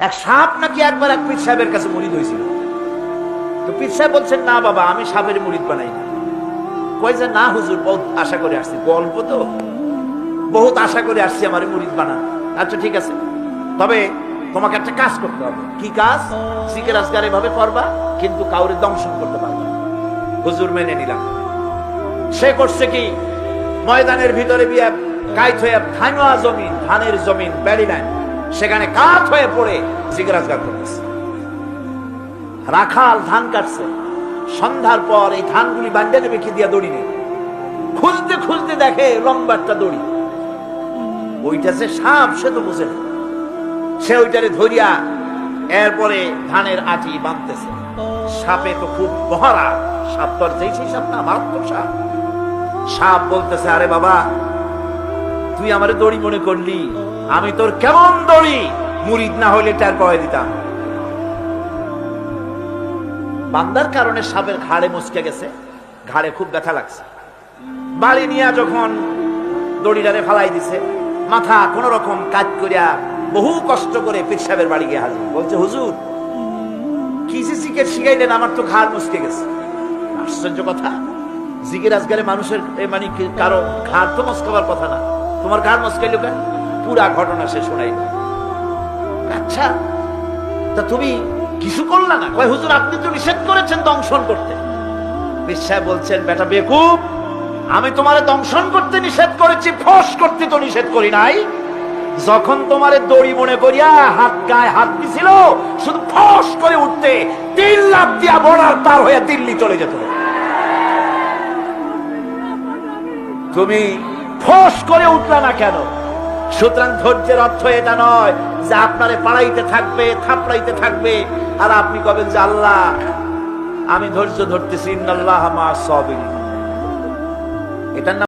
এক সাপ নাকি একবার এক পীর সাহেবের কাছে মুরিদ হয়েছিল। তো পীর সাহেব বলছেন, না বাবা, আমি সাপের মুরিদ বানাই না। কয় যে, না হুজুর, বহুত আশা করে আসছি, গল্প তো, বহুত আশা করে আসছি আমার মুরিদ বানান। আচ্ছা ঠিক আছে, তবে তোমাকে একটা কাজ করতে হবে। কি কাজ? জিকির আজকার এভাবে করবা, কিন্তু কাউরে দংশন করতে পারবে না। হুজুর মেনে নিলাম। সে করছে কি, ময়দানের ভিতরে বিয়া কাইত হয়ে ধানওয়া জমিন, ধানের জমিন, ব্যারি লাইন, সেখানে কাঠ হয়ে পড়ে জিকির আজকার করতেছে। রাখাল ধান কাটছে, সন্ধ্যার পর এই ধানগুলি বান্ধে নেবে কি দিয়া দড়ি নেই, খুঁজতে খুঁজতে দেখে লম্বা একটা দড়ি। ওইটা যে সাপ সে তো বুঝে না, সে ওইটারে ধরিয়া এরপরে ধানের আটি বাঁধতেছে। সাপে তো খুব মহারা, সাপ তো আর যেই সেই সাপ না, মারাত্মক সাপ। সাপ বলতেছে, আরে বাবা, তুই আমারে দড়ি মনে করলি, আমি তোর কেমন দড়ি, মুরিদ না হইলে টার পাওয়া দিতাম। বান্দার কারণে সাপের ঘাড়ে মুচকে গেছে, ঘাড়ে খুব ব্যথা লাগছে। বাড়ি নিয়ে যখন দড়িটারে ফালাই দিছে, মাথা কোন রকম কাজ করিয়া বহু কষ্ট করে পীর সাহেবের বাড়ি গিয়ে হাজির। বলছে, হুজুর, কি যে জিকির শিখাইলেন, আমার তো ঘাড় মুচকে গেছে। আশ্চর্য কথা, জিকির আজকালে মানুষের মানে কারো ঘাড় তো মস্কাবার কথা না, তোমার ঘাড় মস্কাইল কেন? পুরা ঘটনা সে শোনাইল। আচ্ছা, তা তুমি কিছু করলা না? কয়, হুজুর, আপনি তো নিষেধ করেছেন দংশন করতে। পীর সাহেব বলছেন, বেটা বেকুব, আমি তোমারে দংশন করতে নিষেধ করেছি, ফস করতে তো নিষেধ করি নাই। যখন তোমারে দড়ি মনে করিয়া হাত গায়ে হাত দিছিল, শুধু ফস করে উঠতে 3 লাখ দিয়া বর্ডার পার হয়ে দিল্লি চলে যেত। তুমি ফস করে উঠলা না কেন? সুতরাং ধৈর্যের অর্থ এটা নয় যে আপনারে পাড়াইতে থাকবে, থাপড়াইতে থাকবে, আর আপনি কবেন যে আল্লাহ আমি ধৈর্য ধরতেছি, ইন্নাল্লাহা মা'আস সাবিরিন। এটার নাম